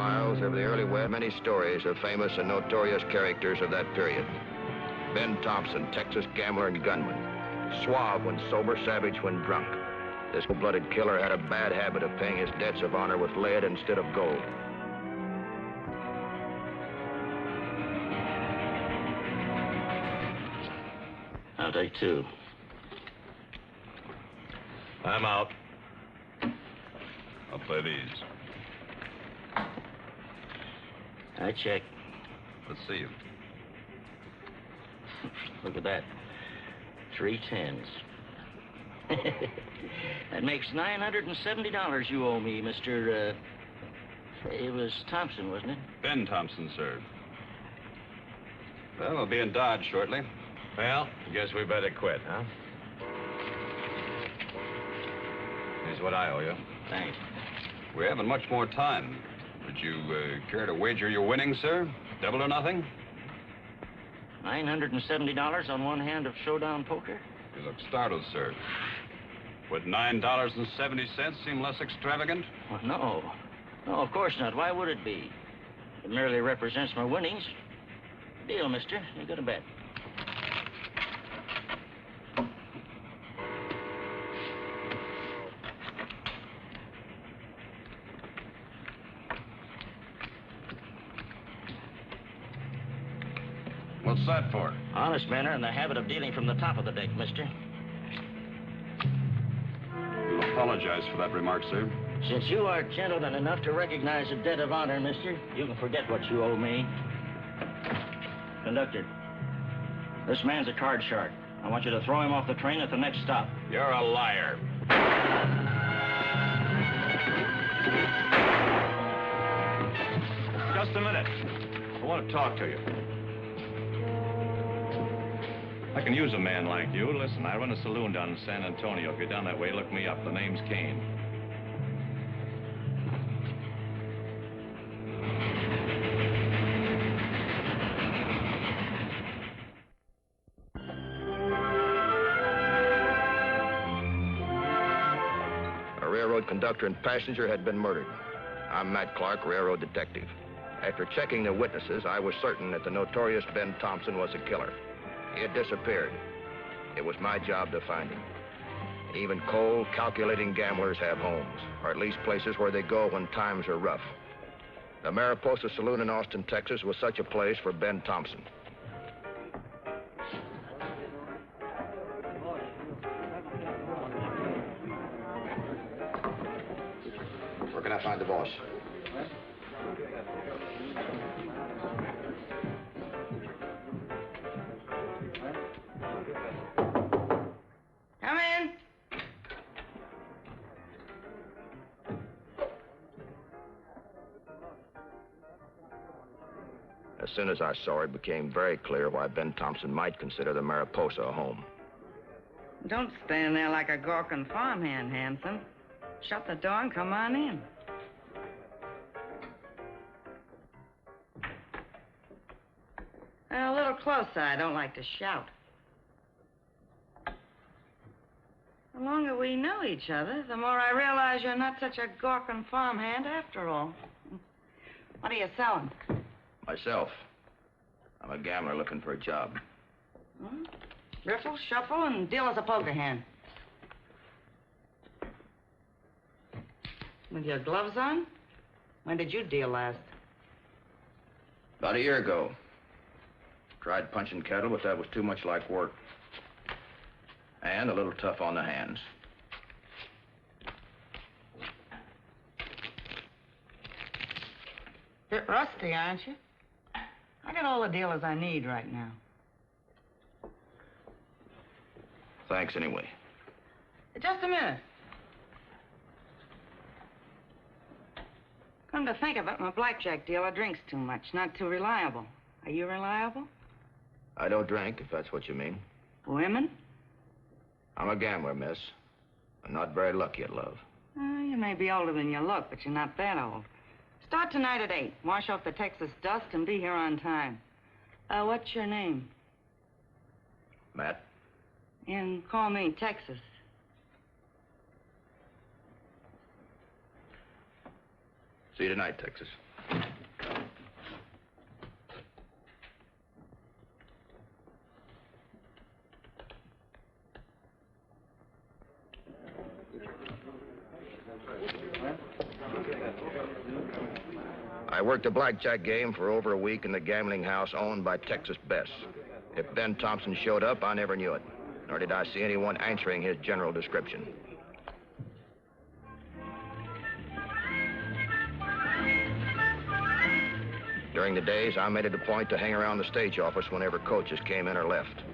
files of the early West, many stories of famous and notorious characters of that period. Ben Thompson, Texas gambler and gunman. Suave when sober, savage when drunk. This cold-blooded killer had a bad habit of paying his debts of honor with lead instead of gold. I'll take two. I'm out. I'll play these. I check. Let's see you. Look at that. 3 10s. That makes $970 you owe me, Mr. It was Thompson, wasn't it? Ben Thompson, sir. Well, we'll be in Dodge shortly. Well, guess we better quit, huh? Here's what I owe you. Thanks. We haven't much more time. Would you care to wager your winnings, sir? Double or nothing? $970 on one hand of showdown poker? You look startled, sir. Would $9.70 seem less extravagant? Well, no. No, of course not. Why would it be? It merely represents my winnings. Deal, mister. You got a bet. What's that for? Honest men are in the habit of dealing from the top of the deck, mister. We'll apologize for that remark, sir. Since you are gentleman enough to recognize a debt of honor, mister, you can forget what you owe me. Conductor, this man's a card shark. I want you to throw him off the train at the next stop. You're a liar. Just a minute. I want to talk to you. I can use a man like you. Listen, I run a saloon down in San Antonio. If you're down that way, look me up. The name's Kane. A railroad conductor and passenger had been murdered. I'm Matt Clark, railroad detective. After checking the witnesses, I was certain that the notorious Ben Thompson was a killer. He had disappeared. It was my job to find him. Even cold, calculating gamblers have homes, or at least places where they go when times are rough. The Mariposa Saloon in Austin, Texas was such a place for Ben Thompson. Where can I find the boss? Come in. As soon as I saw her, it became very clear why Ben Thompson might consider the Mariposa a home. Don't stand there like a gawking farmhand, Hanson. Shut the door and come on in. A little closer. I don't like to shout. The longer we know each other, the more I realize you're not such a gawking farmhand after all. What are you selling? Myself. I'm a gambler looking for a job. Riffle, shuffle, and deal as a poker hand. With your gloves on? When did you deal last? About a year ago. Tried punching cattle, but that was too much like work. And a little tough on the hands. Bit rusty, aren't you? I got all the dealers I need right now. Thanks anyway. Just a minute. Come to think of it, my blackjack dealer drinks too much, not too reliable. Are you reliable? I don't drink, if that's what you mean. Women? I'm a gambler, miss. I'm not very lucky at love. You may be older than you look, but you're not that old. Start tonight at 8. Wash off the Texas dust and be here on time. What's your name? Matt? And call me Texas. See you tonight, Texas. I worked a blackjack game for over a week in the gambling house owned by Texas Bess. If Ben Thompson showed up, I never knew it, nor did I see anyone answering his general description. During the days, I made it a point to hang around the stage office whenever coaches came in or left.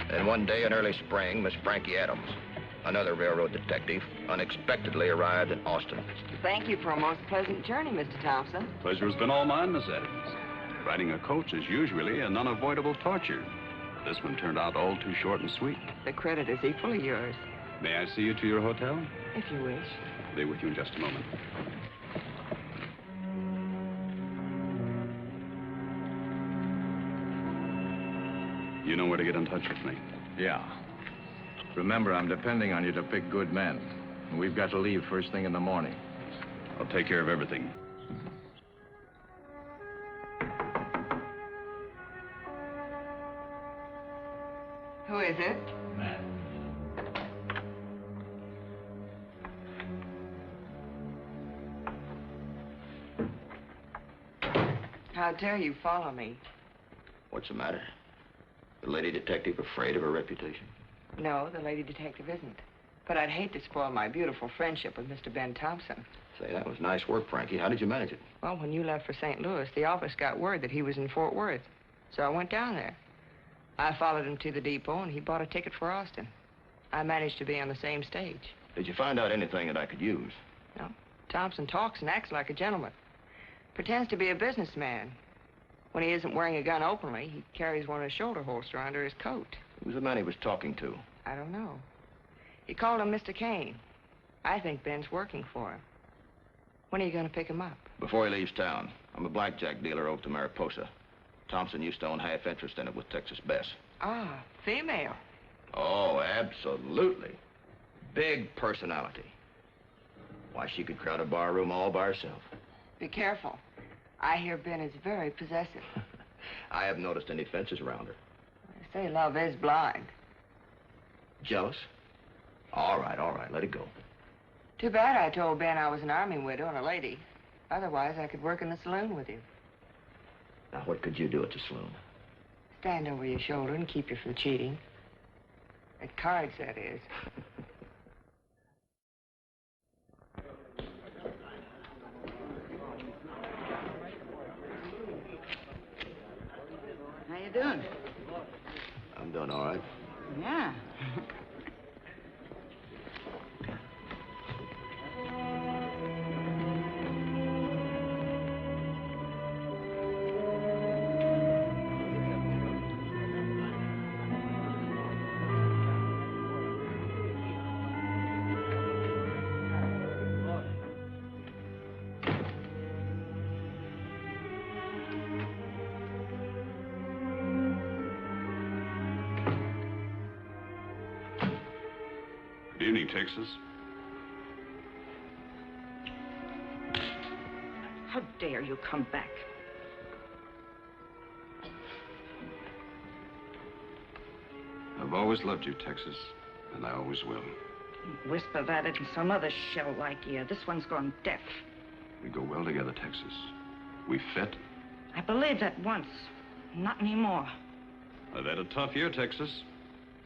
And one day in early spring, Miss Frankie Adams, another railroad detective, unexpectedly arrived in Austin. Thank you for a most pleasant journey, Mr. Thompson. Pleasure's been all mine, Miss Adams. Riding a coach is usually an unavoidable torture. This one turned out all too short and sweet. The credit is equally yours. May I see you to your hotel? If you wish. I'll be with you in just a moment. You know where to get in touch with me. Yeah. Remember, I'm depending on you to pick good men. And we've got to leave first thing in the morning. I'll take care of everything. Who is it? Matt. How dare you follow me? What's the matter? The lady detective afraid of her reputation? No, the lady detective isn't. But I'd hate to spoil my beautiful friendship with Mr. Ben Thompson. Say, that was nice work, Frankie. How did you manage it? Well, when you left for St. Louis, the office got word that he was in Fort Worth. So I went down there. I followed him to the depot, and he bought a ticket for Austin. I managed to be on the same stage. Did you find out anything that I could use? No. Thompson talks and acts like a gentleman. Pretends to be a businessman. When he isn't wearing a gun openly, he carries one in a shoulder holster under his coat. Who's the man he was talking to? I don't know. He called him Mr. Kane. I think Ben's working for him. When are you going to pick him up? Before he leaves town. I'm a blackjack dealer over to Mariposa. Thompson used to own half interest in it with Texas Bess. Ah, female. Oh, absolutely. Big personality. Why, she could crowd a bar room all by herself. Be careful. I hear Ben is very possessive. I haven't noticed any fences around her. They say love is blind. Jealous? All right, let it go. Too bad I told Ben I was an army widow and a lady. Otherwise, I could work in the saloon with you. Now, what could you do at the saloon? Stand over your shoulder and keep you from cheating. At cards, that is. How you doing? I'm doing all right. Yeah. Good evening, Texas. How dare you come back? I've always loved you, Texas, and I always will. Whisper that into some other shell like you. This one's gone deaf. We go well together, Texas. We fit. I believed that once. Not anymore. I've had a tough year, Texas.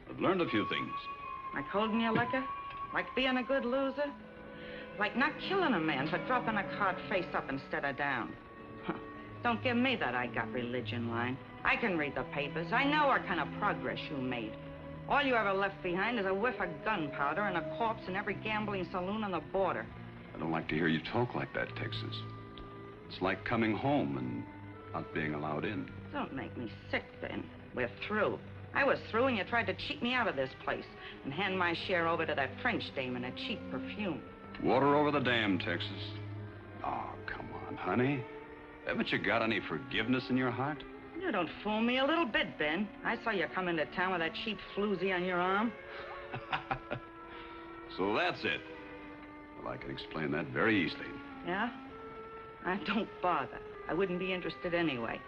I've learned a few things. Like holding your liquor? Like being a good loser? Like not killing a man for dropping a card face up instead of down? Don't give me that I got religion line. I can read the papers. I know what kind of progress you made. All you ever left behind is a whiff of gunpowder and a corpse in every gambling saloon on the border. I don't like to hear you talk like that, Texas. It's like coming home and not being allowed in. Don't make me sick, Ben. We're through. I was through and you tried to cheat me out of this place and hand my share over to that French dame in a cheap perfume. Water over the dam, Texas. Oh, come on, honey. Haven't you got any forgiveness in your heart? You don't fool me a little bit, Ben. I saw you come into town with that cheap floozy on your arm. So that's it. Well, I can explain that very easily. Yeah? Don't bother. I wouldn't be interested anyway,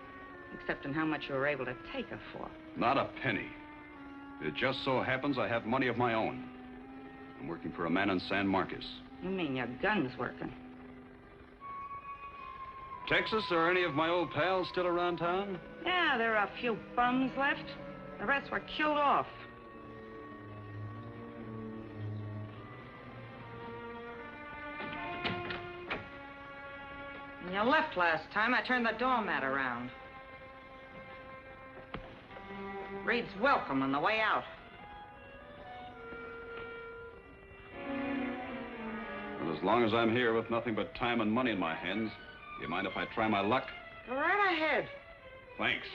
except in how much you were able to take her for. Not a penny. It just so happens I have money of my own. I'm working for a man in San Marcos. You mean your gun's working? Texas, are any of my old pals still around town? Yeah, there are a few bums left. The rest were killed off. When you left last time, I turned the doormat around. Reads welcome on the way out. Well, as long as I'm here with nothing but time and money in my hands, do you mind if I try my luck? Go right ahead. Thanks.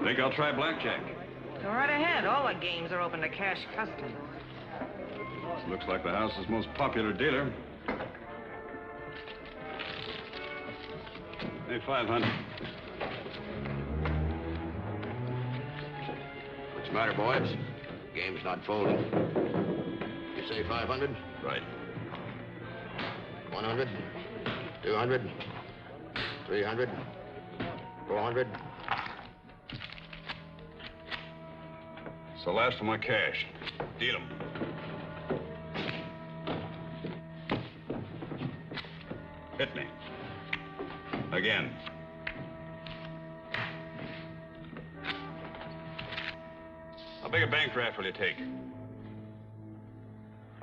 Think I'll try blackjack. Go right ahead. All the games are open to cash custom. This looks like the house's most popular dealer. Hey, 500. What's the matter, boys? Game's not folding. You say 500? Right. 100, 200, 300, 400. It's the last of my cash. Deal 'em. Hit me. Again. How big a bank draft will you take?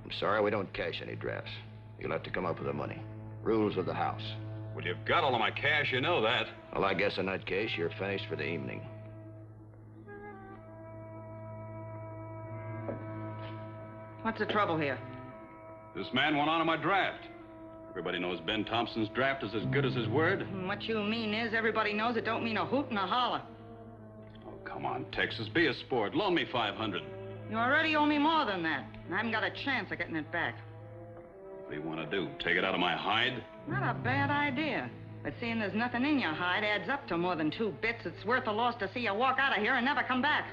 I'm sorry, we don't cash any drafts. You'll have to come up with the money. Rules of the house. Well, you've got all of my cash, you know that. Well, I guess in that case, you're finished for the evening. What's the trouble here? This man went on in my draft. Everybody knows Ben Thompson's draft is as good as his word. And what you mean is everybody knows it don't mean a hoot and a holler. Oh, come on, Texas. Be a sport. Loan me 500. You already owe me more than that. And I haven't got a chance of getting it back. What do you want to do? Take it out of my hide? Not a bad idea. But seeing there's nothing in your hide adds up to more than 2 bits. It's worth a loss to see you walk out of here and never come back.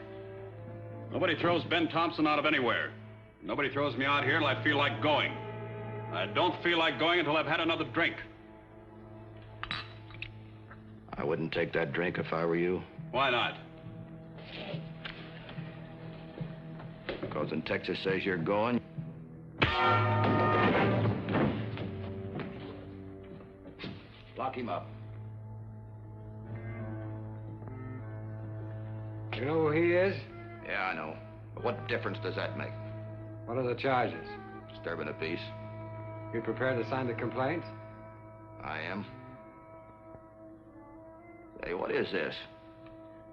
Nobody throws Ben Thompson out of anywhere. Nobody throws me out here till I feel like going. I don't feel like going until I've had another drink. I wouldn't take that drink if I were you. Why not? Because when Texas says you're going... Lock him up. You know who he is? Yeah, I know. But what difference does that make? What are the charges? Disturbing the peace. You prepared to sign the complaint? I am. Hey, what is this?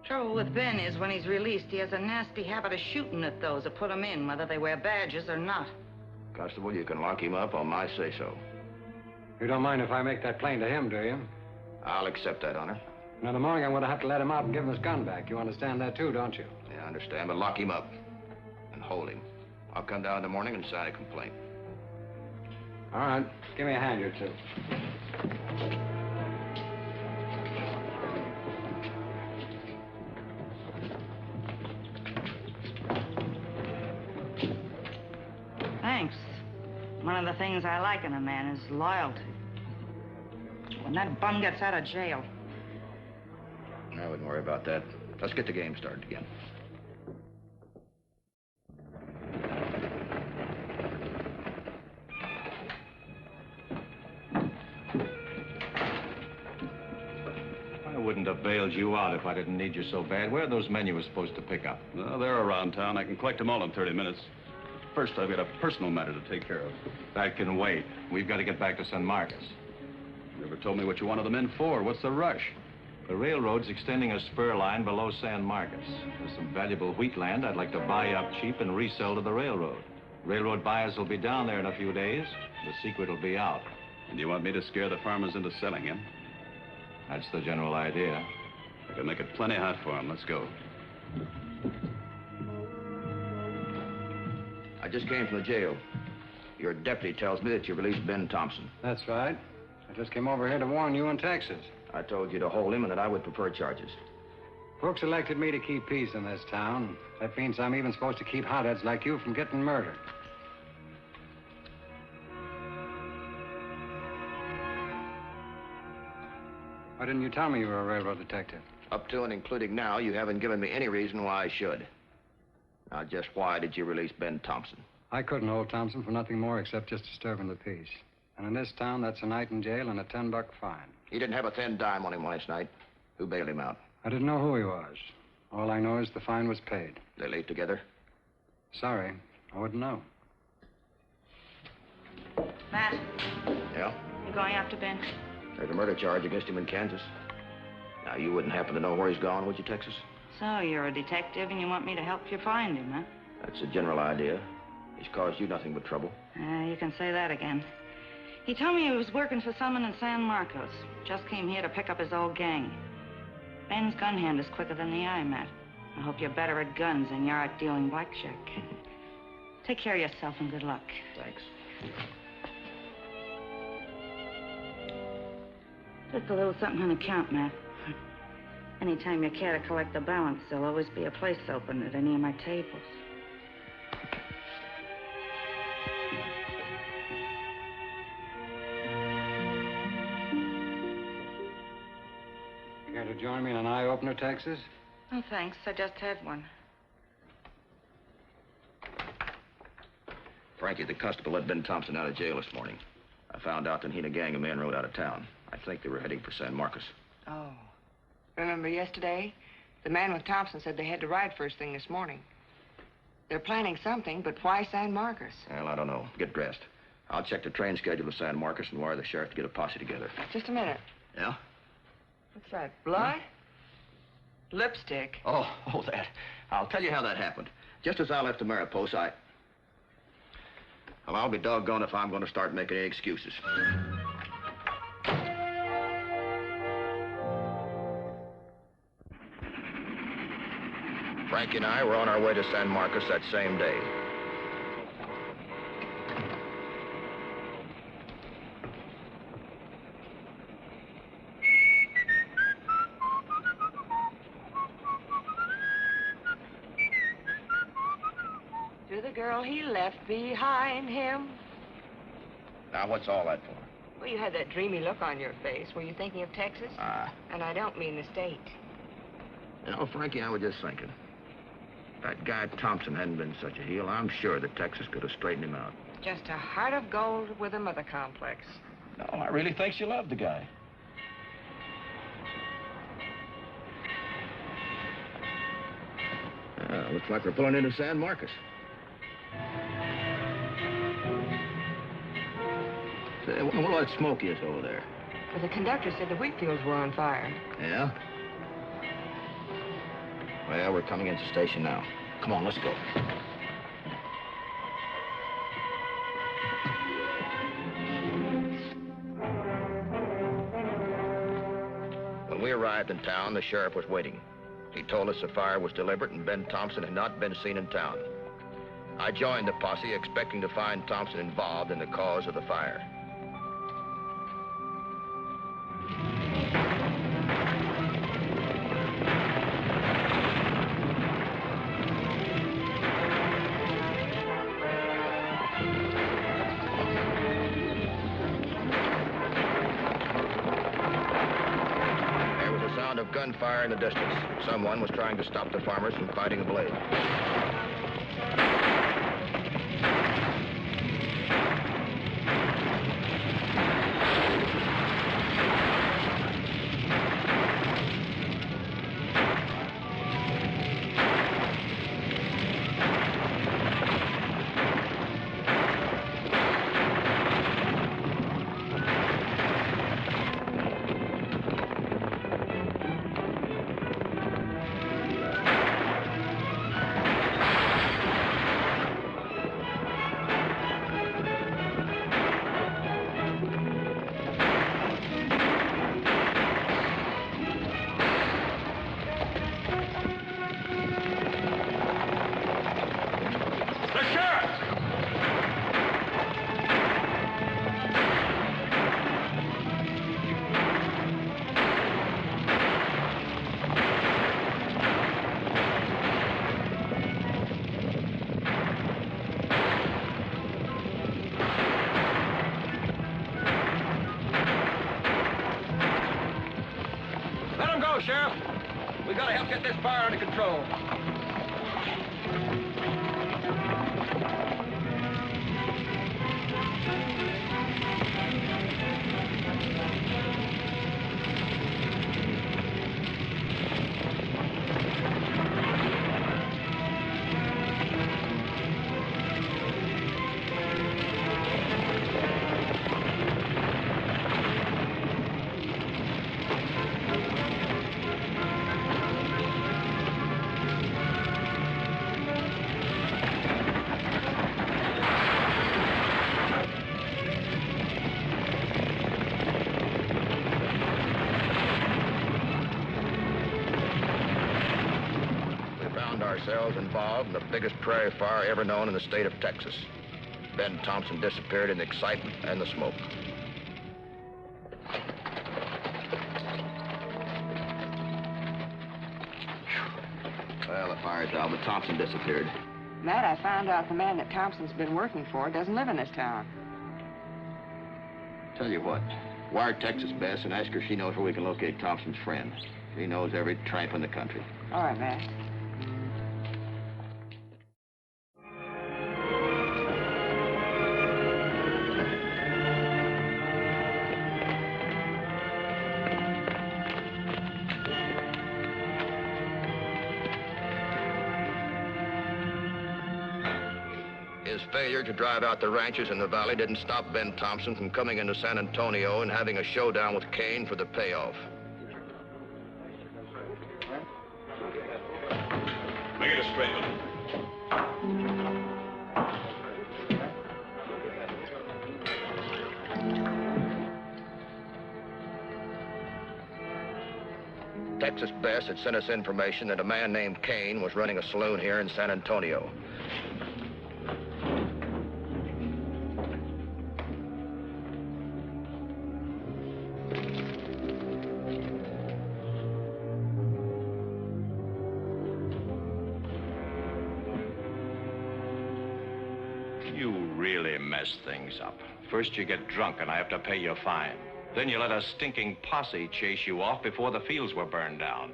Trouble with Ben is when he's released, he has a nasty habit of shooting at those that put him in, whether they wear badges or not. Constable, you can lock him up on my say-so. You don't mind if I make that plain to him, do you? I'll accept that honor. Now, in the morning, I'm going to have to let him out and give him his gun back. You understand that, too, don't you? Yeah, I understand, but lock him up. And hold him. I'll come down in the morning and sign a complaint. All right. Give me a hand or two. Thanks. One of the things I like in a man is loyalty. When that bum gets out of jail. I wouldn't worry about that. Let's get the game started again. I wouldn't have bailed you out if I didn't need you so bad. Where are those men you were supposed to pick up? Well, they're around town. I can collect them all in 30 minutes. First, I've got a personal matter to take care of. That can wait. We've got to get back to San Marcos. You never told me what you wanted them in for. What's the rush? The railroad's extending a spur line below San Marcos. There's some valuable wheat land I'd like to buy up cheap and resell to the railroad. Railroad buyers will be down there in a few days. The secret will be out. And you want me to scare the farmers into selling him? That's the general idea. I can make it plenty hot for them. Let's go. I just came from the jail. Your deputy tells me that you released Ben Thompson. That's right. I just came over here to warn you in Texas. I told you to hold him and that I would prefer charges. Folks elected me to keep peace in this town. That means I'm even supposed to keep hotheads like you from getting murdered. Why didn't you tell me you were a railroad detective? Up to and including now, you haven't given me any reason why I should. Now, just why did you release Ben Thompson? I couldn't hold Thompson for nothing more except just disturbing the peace. And in this town, that's a night in jail and a $10 fine. He didn't have a thin dime on him last night. Who bailed him out? I didn't know who he was. All I know is the fine was paid. They leave together? Sorry, I wouldn't know. Matt, Yeah? you going after Ben? There's a murder charge against him in Kansas. Now, you wouldn't happen to know where he's gone, would you, Texas? So, you're a detective and you want me to help you find him, huh? That's a general idea. He's caused you nothing but trouble. You can say that again. He told me he was working for someone in San Marcos. Just came here to pick up his old gang. Ben's gun hand is quicker than the eye, Matt. I hope you're better at guns than you are at dealing blackjack. Take care of yourself and good luck. Thanks. Just a little something on account, Matt. Anytime you care to collect the balance, there'll always be a place open at any of my tables. You going to join me in an eye-opener, Texas? Oh, thanks. I just had one. Frankie, the constable let Ben Thompson out of jail this morning. I found out that he and a gang of men rode out of town. I think they were heading for San Marcos. Oh. Remember yesterday? The man with Thompson said they had to ride first thing this morning. They're planning something, but why San Marcos? Well, I don't know. Get dressed. I'll check the train schedule to San Marcos and wire the sheriff to get a posse together. Just a minute. Yeah? What's that, blood? Lipstick. Oh, that. I'll tell you how that happened. Just as I left the Mariposa, Well, I'll be doggone if I'm going to start making any excuses. Frankie and I were on our way to San Marcos that same day. To the girl he left behind him. Now, what's all that for? Well, you had that dreamy look on your face. Were you thinking of Texas? And I don't mean the state. You know, Frankie, I was just thinking. If that guy Thompson hadn't been such a heel, I'm sure that Texas could have straightened him out. Just a heart of gold with a mother complex. No, I really think she loved the guy. Looks like we're pulling into San Marcos. Say, what all that smoke is over there? Well, the conductor said the wheat fields were on fire. Yeah? Well, we're coming into the station now. Come on, let's go. When we arrived in town, the sheriff was waiting. He told us the fire was deliberate and Ben Thompson had not been seen in town. I joined the posse expecting to find Thompson involved in the cause of the fire. Of gunfire in the distance. Someone was trying to stop the farmers from fighting a blaze. Sheriff. We gotta help get this fire under control. Ourselves involved in the biggest prairie fire ever known in the state of Texas. Ben Thompson disappeared in the excitement and the smoke. Well, the fire's out, but Thompson disappeared. Matt, I found out the man that Thompson's been working for doesn't live in this town. Tell you what, wire Texas Bess and ask her if she knows where we can locate Thompson's friend. She knows every tramp in the country. All right, Matt. His failure to drive out the ranchers in the valley didn't stop Ben Thompson from coming into San Antonio and having a showdown with Kane for the payoff. Make it a straight one. Texas Bess had sent us information that a man named Kane was running a saloon here in San Antonio. You really mess things up. First you get drunk and I have to pay your fine. Then you let a stinking posse chase you off before the fields were burned down.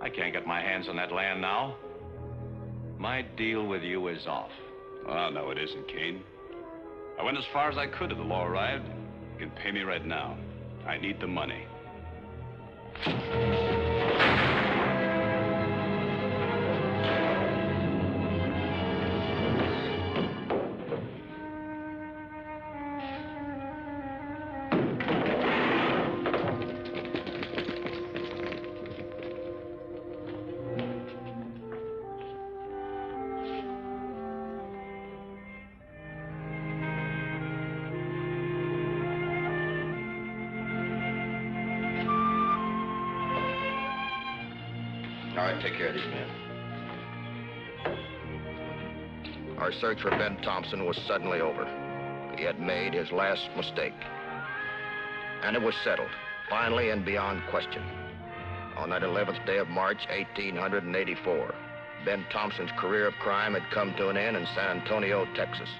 I can't get my hands on that land now. My deal with you is off. Oh, no, it isn't, Kane. I went as far as I could till the law arrived. You can pay me right now. I need the money. All right, take care of these men. Our search for Ben Thompson was suddenly over. He had made his last mistake. And it was settled, finally and beyond question. On that 11th day of March, 1884, Ben Thompson's career of crime had come to an end in San Antonio, Texas.